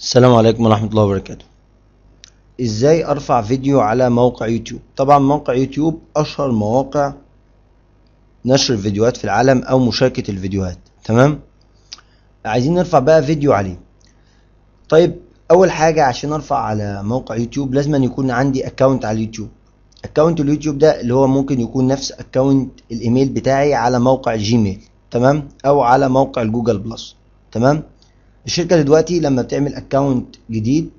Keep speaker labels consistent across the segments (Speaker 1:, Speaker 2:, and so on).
Speaker 1: السلام عليكم ورحمة الله وبركاته. ازاي ارفع فيديو على موقع يوتيوب؟ طبعا موقع يوتيوب اشهر مواقع نشر الفيديوهات في العالم او مشاركة الفيديوهات. تمام، عايزين نرفع بقى فيديو عليه. طيب، اول حاجة عشان ارفع على موقع يوتيوب لازم أن يكون عندي اكونت على اليوتيوب. اكونت اليوتيوب ده اللي هو ممكن يكون نفس اكونت الايميل بتاعي على موقع الجيميل، تمام، او على موقع الجوجل بلس. تمام، الشركة دلوقتي لما بتعمل اكونت جديد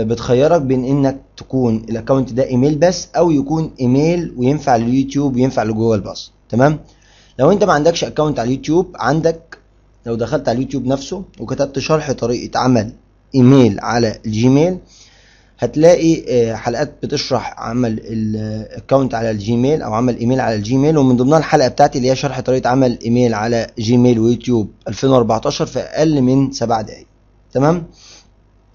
Speaker 1: بتخيرك بين انك تكون الاكونت ده ايميل بس او يكون ايميل وينفع لليوتيوب وينفع لجوجل بلس. تمام، لو انت ما عندكش اكونت على اليوتيوب، عندك لو دخلت على اليوتيوب نفسه وكتبت شرح طريقة عمل ايميل على الجيميل، هتلاقي حلقات بتشرح عمل الاكونت على الجيميل او عمل ايميل على الجيميل، ومن ضمنها الحلقة بتاعتي اللي هي شرح طريقة عمل ايميل على جيميل ويوتيوب 2014 في اقل من 7 دقايق. تمام،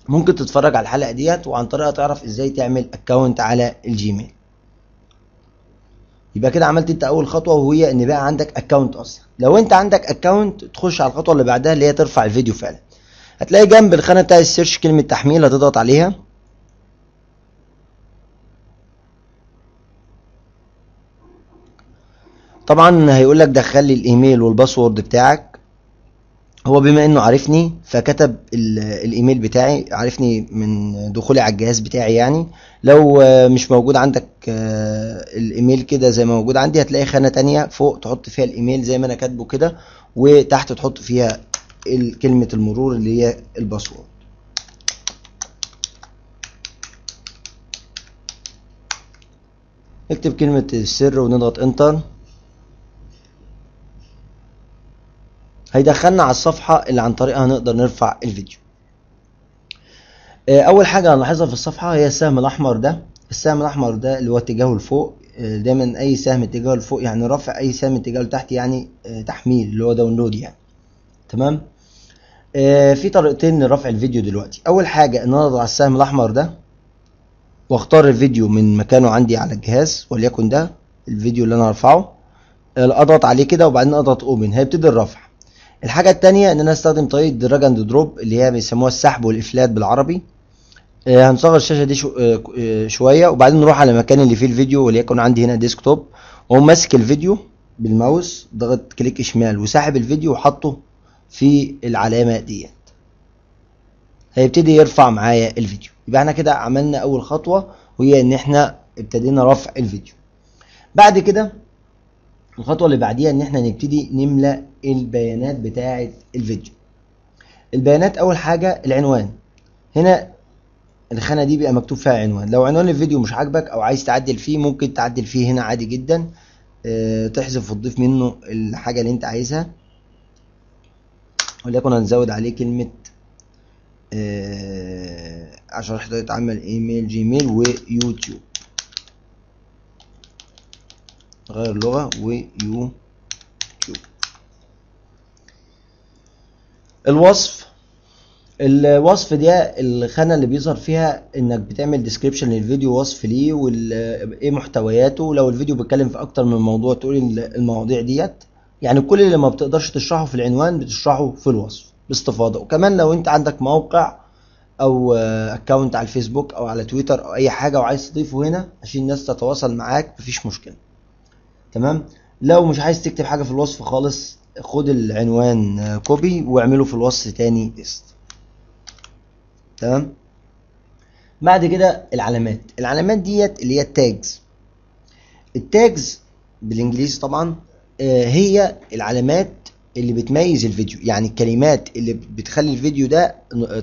Speaker 1: ممكن تتفرج على الحلقة ديت وعن طريقها تعرف ازاي تعمل اكونت على الجيميل. يبقى كده عملت انت اول خطوة، وهي ان بقى عندك اكونت اصلا. لو انت عندك اكونت تخش على الخطوة اللي بعدها اللي هي ترفع الفيديو فعلا. هتلاقي جنب الخانة بتاع السيرش كلمة تحميل، هتضغط عليها. طبعا هيقول لك دخل لي الايميل والباسورد بتاعك. هو بما انه عارفني فكتب الايميل بتاعي، عارفني من دخولي على الجهاز بتاعي يعني. لو مش موجود عندك الايميل كده زي ما موجود عندي، هتلاقي خانة تانية فوق تحط فيها الايميل زي ما انا كاتبه كده، وتحت تحط فيها كلمة المرور اللي هي الباسورد. اكتب كلمة السر ونضغط انتر. هيدخلنا على الصفحة اللي عن طريقها نقدر نرفع الفيديو. اول حاجة هنلاحظها في الصفحة هي السهم الاحمر ده. السهم الاحمر ده اللي هو اتجاهه لفوق. دايما اي سهم اتجاهه لفوق يعني رفع، اي سهم اتجاهه لتحت يعني تحميل، اللي هو داونلود يعني. تمام، في طريقتين لرفع الفيديو دلوقتي. اول حاجة ان انا اضغط على السهم الاحمر ده واختار الفيديو من مكانه عندي على الجهاز، وليكن ده الفيديو اللي انا هرفعه. اضغط عليه كده وبعدين اضغط اوبن، هيبتدي الرفع. الحاجة التانية ان انا استخدم طريقة دراج اند دروب اللي هي بيسموها السحب والافلات بالعربي. هنصغر الشاشة دي شوية، وبعدين نروح على المكان اللي فيه الفيديو، وليكن عندي هنا ديسكتوب، واقوم ماسك الفيديو بالماوس، ضغط كليك شمال وساحب الفيديو وحطه في العلامة ديت. هيبتدي يرفع معايا الفيديو. يبقى احنا كده عملنا اول خطوة، وهي ان احنا ابتدينا رفع الفيديو. بعد كده الخطوة اللي بعديها ان احنا نبتدي نملأ البيانات بتاعة الفيديو. البيانات اول حاجة العنوان. هنا الخانة دي بيبقى مكتوب فيها عنوان. لو عنوان الفيديو مش عاجبك او عايز تعدل فيه، ممكن تعدل فيه هنا عادي جدا. تحذف وتضيف منه الحاجة اللي انت عايزها. وليكن هنزود عليه كلمة عشان طريقة عمل ايميل جيميل ويوتيوب. غير لغة ويوتيوب. الوصف ده الخانة اللي بيظهر فيها انك بتعمل ديسكريبشن للفيديو، وصف ليه وايه محتوياته. لو الفيديو بيتكلم في اكتر من موضوع تقول المواضيع ديت. يعني كل اللي ما بتقدرش تشرحه في العنوان بتشرحه في الوصف باستفاضة. وكمان لو انت عندك موقع او اكونت على الفيسبوك او على تويتر او اي حاجة وعايز تضيفه هنا عشان الناس تتواصل معاك، مفيش مشكلة. تمام، لو مش عايز تكتب حاجة في الوصف خالص، خد العنوان كوبي واعمله في الوصف تاني بيست. تمام، بعد كده العلامات ديت اللي هي التاجز بالانجليزي طبعا. هي العلامات اللي بتميز الفيديو، يعني الكلمات اللي بتخلي الفيديو ده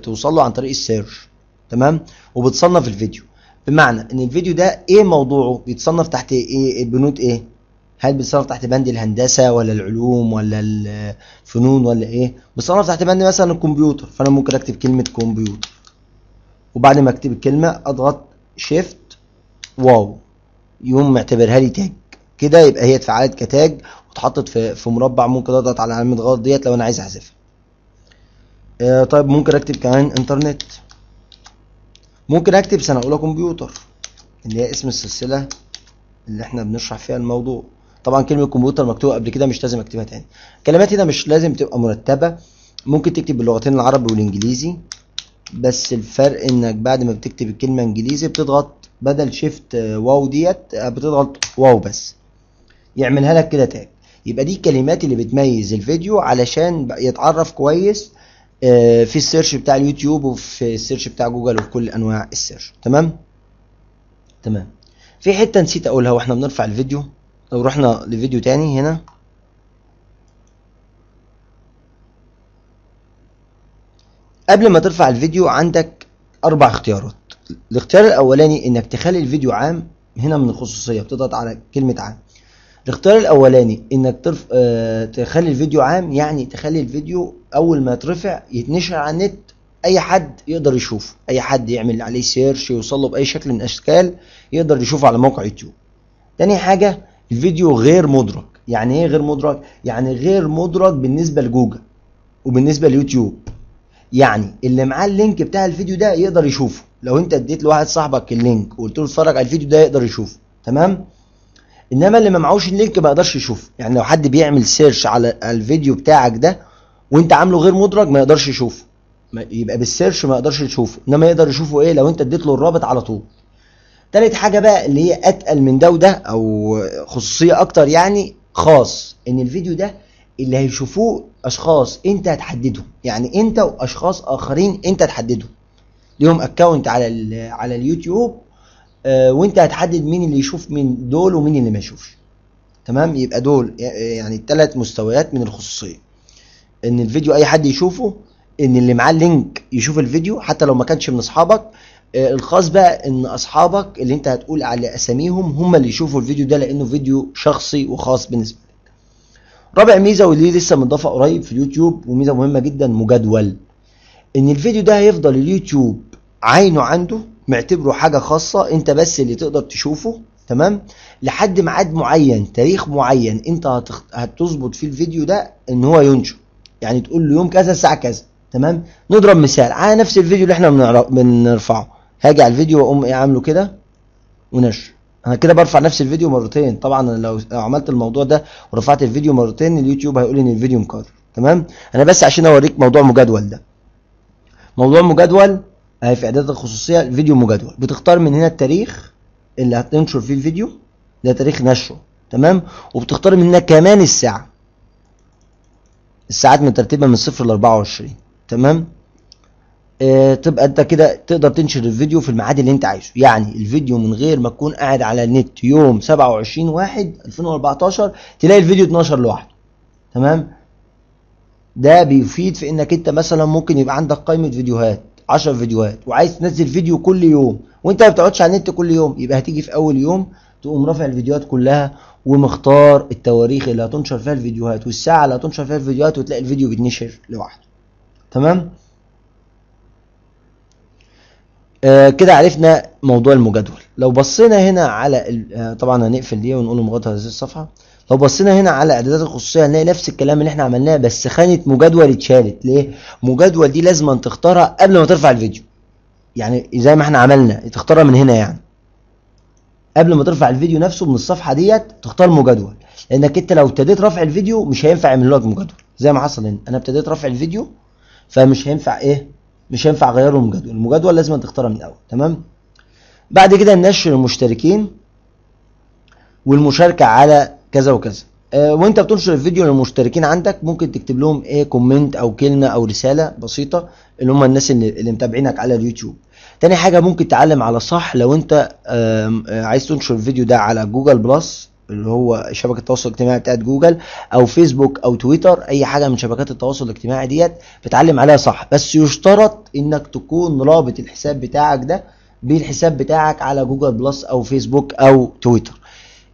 Speaker 1: توصل له عن طريق السيرش. تمام، وبتصنف الفيديو. بمعنى ان الفيديو ده ايه موضوعه، بيتصنف تحت ايه، بنود ايه. هل بيتصنف تحت بند الهندسة ولا العلوم ولا الفنون ولا ايه. بيتصنف تحت بند مثلا الكمبيوتر، فانا ممكن اكتب كلمة كمبيوتر، وبعد ما اكتب الكلمة اضغط شيفت واو، يقوم معتبرها لي تاج كده. يبقى هي اتفعلت كتاج واتحطت في مربع. ممكن اضغط على علامة غلط ديت لو انا عايز احذفها. طيب ممكن اكتب كمان انترنت. ممكن اكتب سنة اولى كمبيوتر اللي هي اسم السلسلة اللي احنا بنشرح فيها الموضوع. طبعا كلمة كمبيوتر مكتوبة قبل كده، مش لازم اكتبها تاني. كلمات هنا مش لازم تبقى مرتبة، ممكن تكتب باللغتين العربي والانجليزي. بس الفرق انك بعد ما بتكتب الكلمة انجليزي بتضغط بدل شيفت واو ديت بتضغط واو بس، يعملها لك كده تاج. يبقى دي الكلمات اللي بتميز الفيديو علشان يتعرف كويس في السيرش بتاع اليوتيوب وفي السيرش بتاع جوجل وفي كل انواع السيرش. تمام. في حتة نسيت اقولها واحنا بنرفع الفيديو. لو رحنا لفيديو تاني هنا، قبل ما ترفع الفيديو عندك 4 اختيارات. الاختيار الاولاني انك تخلي الفيديو عام، هنا من الخصوصية بتضغط على كلمة عام. الاختيار الاولاني انك تخلي الفيديو عام، يعني تخلي الفيديو اول ما يترفع يتنشر على النت، اي حد يقدر يشوفه، اي حد يعمل عليه سيرش يوصل له باي شكل من الاشكال يقدر يشوفه على موقع يوتيوب. تاني حاجة الفيديو غير مدرج. يعني ايه غير مدرج؟ يعني غير مدرج بالنسبة لجوجل وبالنسبة ليوتيوب. يعني اللي معاه اللينك بتاع الفيديو ده يقدر يشوفه، لو انت اديت لواحد صاحبك اللينك وقلت له اتفرج على الفيديو ده يقدر يشوفه. تمام. انما اللي ما معهوش اللينك ما يقدرش يشوفه. يعني لو حد بيعمل سيرش على الفيديو بتاعك ده وانت عامله غير مدرج ما يقدرش يشوفه، يبقى بالسيرش ما يقدرش يشوفه، انما يقدر يشوفه ايه لو انت اديت له الرابط على طول. تالت حاجه بقى اللي هي اتقل من ده وده او خصوصيه اكتر، يعني خاص، ان الفيديو ده اللي هيشوفوه اشخاص انت هتحددهم، يعني انت واشخاص اخرين انت هتحددهم، ليهم اكونت على اليوتيوب، وانت هتحدد مين اللي يشوف من دول ومين اللي ما يشوفش. تمام. يبقى دول يعني 3 مستويات من الخصوصيه، ان الفيديو اي حد يشوفه، ان اللي معاه اللينك يشوف الفيديو حتى لو ما كانش من اصحابك، الخاص بقى ان اصحابك اللي انت هتقول على اساميهم هم اللي يشوفوا الفيديو ده لانه فيديو شخصي وخاص بالنسبه لك. رابع ميزه ودي لسه مضافه قريب في اليوتيوب وميزه مهمه جدا، مجدول. ان الفيديو ده هيفضل اليوتيوب عينه عنده، معتبره حاجه خاصه انت بس اللي تقدر تشوفه. تمام. لحد ميعاد معين، تاريخ معين انت هتظبط فيه الفيديو ده ان هو ينشر، يعني تقول له يوم كذا الساعه كذا. تمام. نضرب مثال على نفس الفيديو اللي احنا بنرفعه، هاجي على الفيديو واقوم عامله كده ونشر. انا كده برفع نفس الفيديو مرتين. طبعا لو عملت الموضوع ده ورفعت الفيديو مرتين اليوتيوب هيقول ان الفيديو مكرر. تمام. انا بس عشان اوريك موضوع مجدول ده. موضوع مجدول اهي في اعدادات الخصوصيه، الفيديو مجدول، بتختار من هنا التاريخ اللي هتنشر فيه الفيديو ده، تاريخ نشره. تمام. وبتختار من هنا كمان الساعه، الساعات مترتبه من 0 ل 24. تمام. تبقى انت كده تقدر تنشر الفيديو في الميعاد اللي انت عايزه، يعني الفيديو من غير ما تكون قاعد على النت يوم 27/1/2014 تلاقي الفيديو اتنشر لوحده. تمام. ده بيفيد في انك انت مثلا ممكن يبقى عندك قائمة فيديوهات 10 فيديوهات وعايز تنزل فيديو كل يوم وانت ما بتقعدش على النت كل يوم، يبقى هتيجي في اول يوم تقوم رافع الفيديوهات كلها ومختار التواريخ اللي هتنشر فيها الفيديوهات والساعة اللي هتنشر فيها الفيديوهات وتلاقي الفيديو بيتنشر لوحده. تمام. كده عرفنا موضوع المجدول. لو بصينا هنا على طبعا هنقفل دي ونقول مغادرة هذه الصفحة. لو بصينا هنا على اعدادات الخصوصيه هنلاقي نفس الكلام اللي احنا عملناه، بس خانه مجدول اتشالت. ليه؟ مجدول دي لازم تختارها قبل ما ترفع الفيديو، يعني زي ما احنا عملنا تختارها من هنا، يعني قبل ما ترفع الفيديو نفسه من الصفحه ديت تختار مجدول، لانك انت لو ابتديت رفع الفيديو مش هينفع يعمل لك مجدول زي ما حصل هنا. انا ابتديت رفع الفيديو فمش هينفع مش هينفع اغيره المجدول. المجدول لازم تختارها من الاول. تمام. بعد كده ننشر المشتركين والمشاركه على كذا وكذا. وانت بتنشر الفيديو للمشتركين عندك ممكن تكتب لهم كومنت او كلمه او رساله بسيطه اللي هم الناس اللي متابعينك على اليوتيوب. تاني حاجه ممكن تعلم على صح لو انت عايز تنشر الفيديو ده على جوجل بلس اللي هو شبكه التواصل الاجتماعي بتاعت جوجل او فيسبوك او تويتر، اي حاجه من شبكات التواصل الاجتماعي ديت بتعلم عليها صح، بس يشترط انك تكون رابط الحساب بتاعك ده بالحساب بتاعك على جوجل بلس او فيسبوك او تويتر.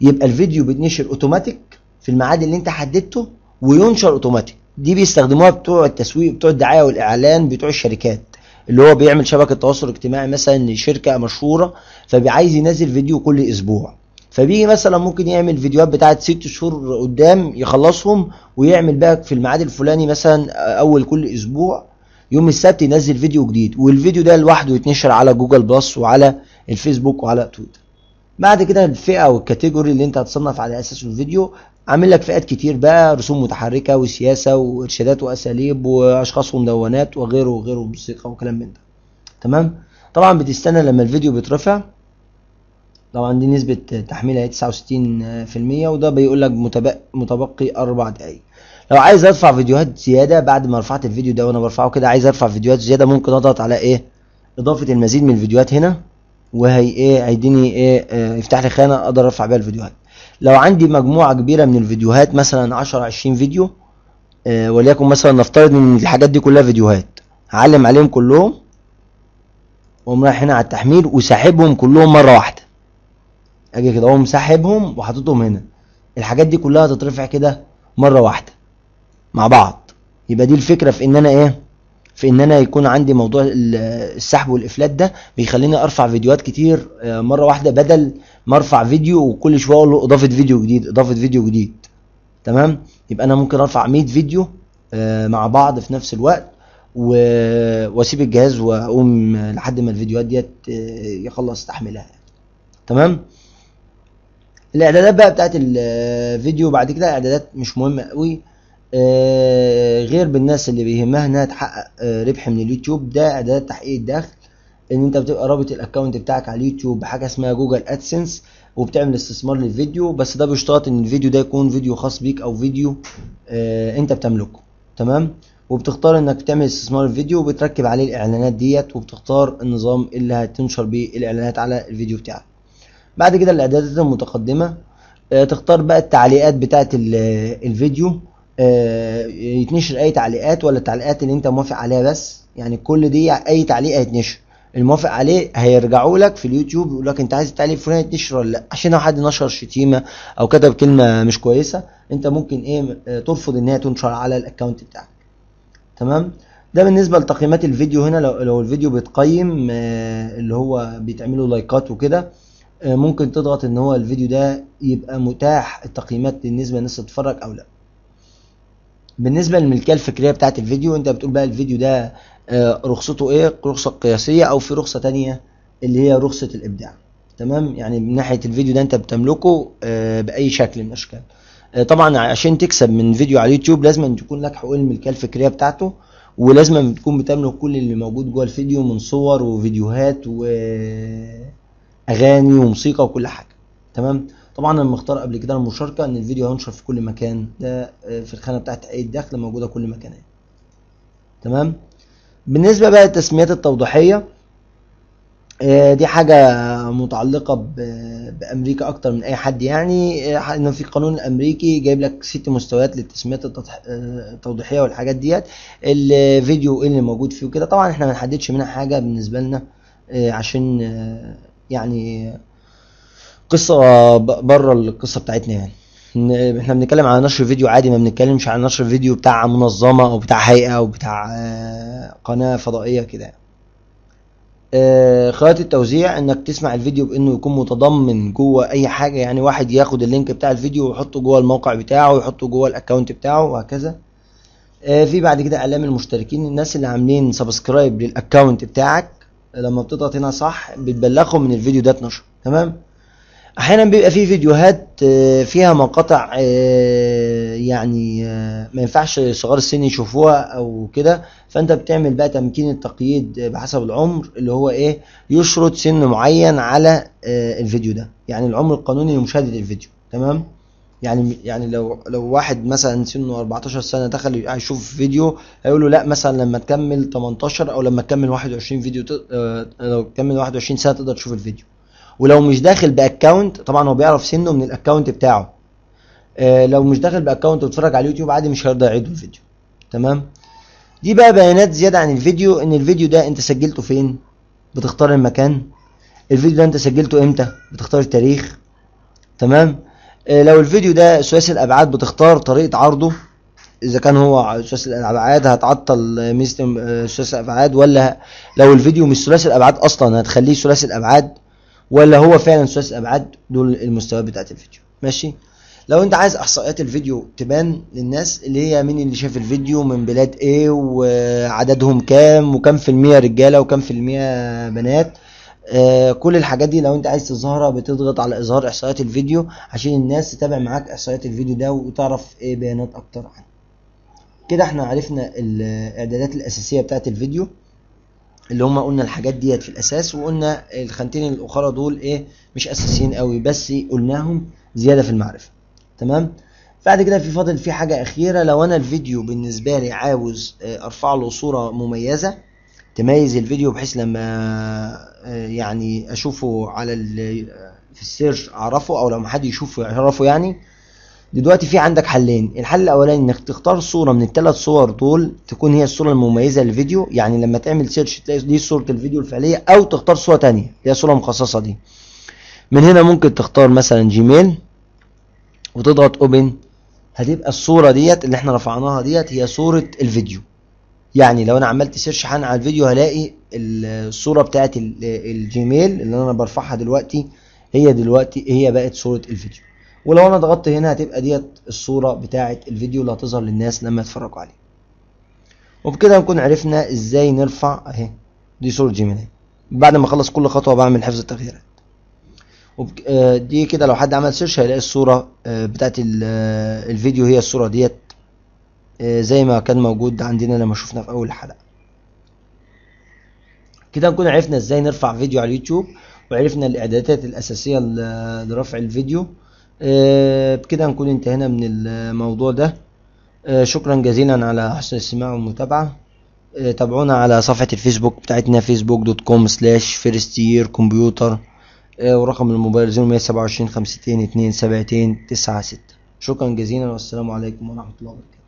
Speaker 1: يبقى الفيديو بيتنشر اوتوماتيك في الميعاد اللي انت حددته وينشر اوتوماتيك. دي بيستخدموها بتوع التسويق، بتوع الدعايه والاعلان، بتوع الشركات، اللي هو بيعمل شبكه تواصل اجتماعي مثلا لشركه مشهوره فبيعايز ينزل فيديو كل اسبوع، فبيجي مثلا ممكن يعمل فيديوهات بتاعت 6 شهور قدام يخلصهم ويعمل بقى في الميعاد الفلاني مثلا اول كل اسبوع يوم السبت ينزل فيديو جديد، والفيديو ده لوحده يتنشر على جوجل بلس وعلى الفيسبوك وعلى تويتر. بعد كده الفئه والكاتيجوري اللي انت هتصنف على اساسه الفيديو، عامل لك فئات كتير بقى، رسوم متحركه وسياسه وارشادات واساليب واشخاص ومدونات وغيره وغيره، موسيقى وكلام من ده. تمام. طبعا بتستنى لما الفيديو بيترفع. طبعا دي نسبة تحميلها 69%، وده بيقول لك متبقي 4 دقايق. لو عايز ارفع فيديوهات زيادة بعد ما رفعت الفيديو ده، وانا برفعه كده عايز ارفع فيديوهات زيادة، ممكن اضغط على ايه، اضافة المزيد من الفيديوهات هنا، وهي ايه هيديني ايه يفتح لي خانة اقدر ارفع بيها الفيديوهات. لو عندي مجموعة كبيرة من الفيديوهات مثلا 10 20 فيديو، وليكن مثلا نفترض ان الحاجات دي كلها فيديوهات، هعلم عليهم كلهم واقوم رايح هنا على التحميل وساحبهم كلهم مرة واحدة. اجي كده اقوم ساحبهم وحاططهم هنا، الحاجات دي كلها تترفع كده مرة واحدة مع بعض. يبقى دي الفكرة في ان انا ايه، في ان انا يكون عندي موضوع السحب والافلات ده بيخليني ارفع فيديوهات كتير مرة واحدة، بدل ما ارفع فيديو وكل شوية اقول له اضافة فيديو جديد اضافة فيديو جديد. تمام. يبقى انا ممكن ارفع 100 فيديو مع بعض في نفس الوقت، واسيب الجهاز واقوم لحد ما الفيديوهات ديت يخلص تحميلها. تمام. الاعدادات بقى بتاعت الفيديو بعد كده اعدادات مش مهمه قوي، غير بالناس اللي بيهمها انها تحقق ربح من اليوتيوب. ده اعدادات تحقيق الدخل، ان انت بتبقى رابط الاكونت بتاعك على اليوتيوب بحاجه اسمها جوجل ادسنس، وبتعمل استثمار للفيديو، بس ده بيشترط ان الفيديو ده يكون فيديو خاص بيك او فيديو انت بتملكه. تمام. وبتختار انك تعمل استثمار الفيديو وبتركب عليه الاعلانات ديت، وبتختار النظام اللي هتنشر بيه الاعلانات على الفيديو بتاعك. بعد كده الاعدادات المتقدمه، تختار بقى التعليقات بتاعت الفيديو، يتنشر اي تعليقات ولا التعليقات اللي انت موافق عليها بس. يعني كل دي اي تعليق هيتنشر، الموافق عليه هيرجعوا لك في اليوتيوب يقول لك انت عايز التعليق الفلاني يتنشر ولا لا. عشان لو حد نشر شتيمه او كتب كلمه مش كويسه، انت ممكن ايه ترفض ان هي تنشر على الاكونت بتاعك. تمام. ده بالنسبه لتقييمات الفيديو. هنا لو الفيديو بيتقيم اللي هو بيتعمله لايكات وكده، ممكن تضغط ان هو الفيديو ده يبقى متاح التقييمات بالنسبه للناس تتفرج او لا. بالنسبه للملكيه الفكريه بتاعه الفيديو، انت بتقول بقى الفيديو ده رخصته ايه، رخصه قياسيه او في رخصه تانية اللي هي رخصه الابداع. تمام. يعني من ناحيه الفيديو ده انت بتملكه باي شكل من الاشكال. طبعا عشان تكسب من فيديو على اليوتيوب لازم أن تكون لك حقوق الملكيه الفكريه بتاعته، ولازم أن تكون بتملك كل اللي موجود جوه الفيديو من صور وفيديوهات واغاني وموسيقى وكل حاجه. تمام. طبعا انا مختار قبل كده المشاركه، ان الفيديو هينشر في كل مكان، ده في الخانه بتاعه تحقيق الدخل موجوده كل مكان. تمام. بالنسبه بقى للتسميات التوضيحيه، دي حاجه متعلقه بامريكا اكتر من اي حد. يعني انه في القانون الامريكي جايب لك 6 مستويات للتسميات التوضيحيه والحاجات ديت، الفيديو اللي موجود فيه وكده. طبعا احنا ما نحددش منها حاجه بالنسبه لنا عشان يعني قصة بره القصة بتاعتنا. يعني احنا بنتكلم على نشر فيديو عادي، ما بنتكلمش على نشر فيديو بتاع منظمة او بتاع هيئة او بتاع قناة فضائية كده. خيارات التوزيع، انك تسمع الفيديو بانه يكون متضمن جوه اي حاجة، يعني واحد ياخد اللينك بتاع الفيديو ويحطه جوه الموقع بتاعه ويحطه جوه الاكونت بتاعه وهكذا. في بعد كده اعلام المشتركين، الناس اللي عاملين سبسكرايب للاكونت بتاعك لما بتضغط هنا صح بتبلغهم من الفيديو ده اتنشر. تمام. احيانا بيبقى فيه فيديوهات فيها مقاطع يعني ما ينفعش صغار السن يشوفوها او كده، فانت بتعمل بقى تمكين التقييد بحسب العمر، اللي هو ايه يشرط سن معين على الفيديو ده، يعني العمر القانوني لمشاهدة الفيديو. تمام. يعني لو واحد مثلا سنه 14 سنة دخل يشوف فيديو، هيقول له لا مثلا لما تكمل 18 او لما تكمل 21 فيديو لو تكمل 21 سنة تقدر تشوف الفيديو. ولو مش داخل باكونت، طبعا هو بيعرف سنه من الاكونت بتاعه، لو مش داخل باكونت وتتفرج على اليوتيوب عادي مش هيرضى يعيد الفيديو. تمام. دي بقى بيانات زياده عن الفيديو، ان الفيديو ده انت سجلته فين، بتختار المكان. الفيديو ده انت سجلته امتى، بتختار التاريخ. تمام. لو الفيديو ده ثلاثي الابعاد بتختار طريقه عرضه، اذا كان هو ثلاثي الابعاد هتعطل ميزه ثلاثي الابعاد، ولا لو الفيديو مش ثلاثي الابعاد اصلا هتخليه ثلاثي الابعاد، ولا هو فعلا ثلاثي الابعاد. دول المستويات بتاعت الفيديو. ماشي. لو انت عايز احصائيات الفيديو تبان للناس، اللي هي مين اللي شاف الفيديو من بلاد ايه وعددهم كام وكام في المية رجالة وكام في المية بنات، كل الحاجات دي لو انت عايز تظهرها بتضغط على اظهار احصائيات الفيديو عشان الناس تتابع معاك احصائيات الفيديو ده وتعرف ايه بيانات اكتر عنه. كده احنا عرفنا الاعدادات الاساسية بتاعت الفيديو. اللي هم قلنا الحاجات ديت في الاساس، وقلنا الخانتين الاخرى دول ايه مش اساسيين قوي، بس قلناهم زياده في المعرفه. تمام. بعد كده فاضل في حاجه اخيره. لو انا الفيديو بالنسبه لي عاوز ارفع له صوره مميزه تميز الفيديو، بحيث لما يعني اشوفه على في السيرش اعرفه، او لما حد يشوفه يعرفه يعني. دلوقتي في عندك حلين. الحل الاولاني انك تختار صوره من الثلاث صور دول تكون هي الصوره المميزه للفيديو، يعني لما تعمل سيرش تلاقي دي صوره الفيديو الفعليه، او تختار صوره تانية اللي هي صوره مخصصه دي. من هنا ممكن تختار مثلا جيميل وتضغط اوبن، هتبقى الصوره ديت اللي احنا رفعناها ديت هي صوره الفيديو. يعني لو انا عملت سيرش حان على الفيديو هلاقي الصوره بتاعت الجيميل اللي انا برفعها دلوقتي هي بقت صوره الفيديو. ولو انا ضغطت هنا هتبقى ديت الصوره بتاعت الفيديو اللي هتظهر للناس لما يتفرجوا عليه. وبكده نكون عرفنا ازاي نرفع اهي دي صوره جيميل. بعد ما اخلص كل خطوه بعمل حفظ التغييرات. دي كده لو حد عمل سيرش هيلاقي الصوره بتاعت الفيديو هي الصوره ديت زي ما كان موجود عندنا لما شفنا في اول الحلقه. كده نكون عرفنا ازاي نرفع فيديو على اليوتيوب، وعرفنا الاعدادات الاساسيه لرفع الفيديو. بكده نكون انتهينا من الموضوع ده. شكرا جزيلا على حسن الاستماع والمتابعه. تابعونا على صفحه الفيسبوك بتاعتنا facebook.com/firstyearcomputer، ورقم الموبايل 0127 52 2 72 96. شكرا جزيلا والسلام عليكم ورحمه الله وبركاته.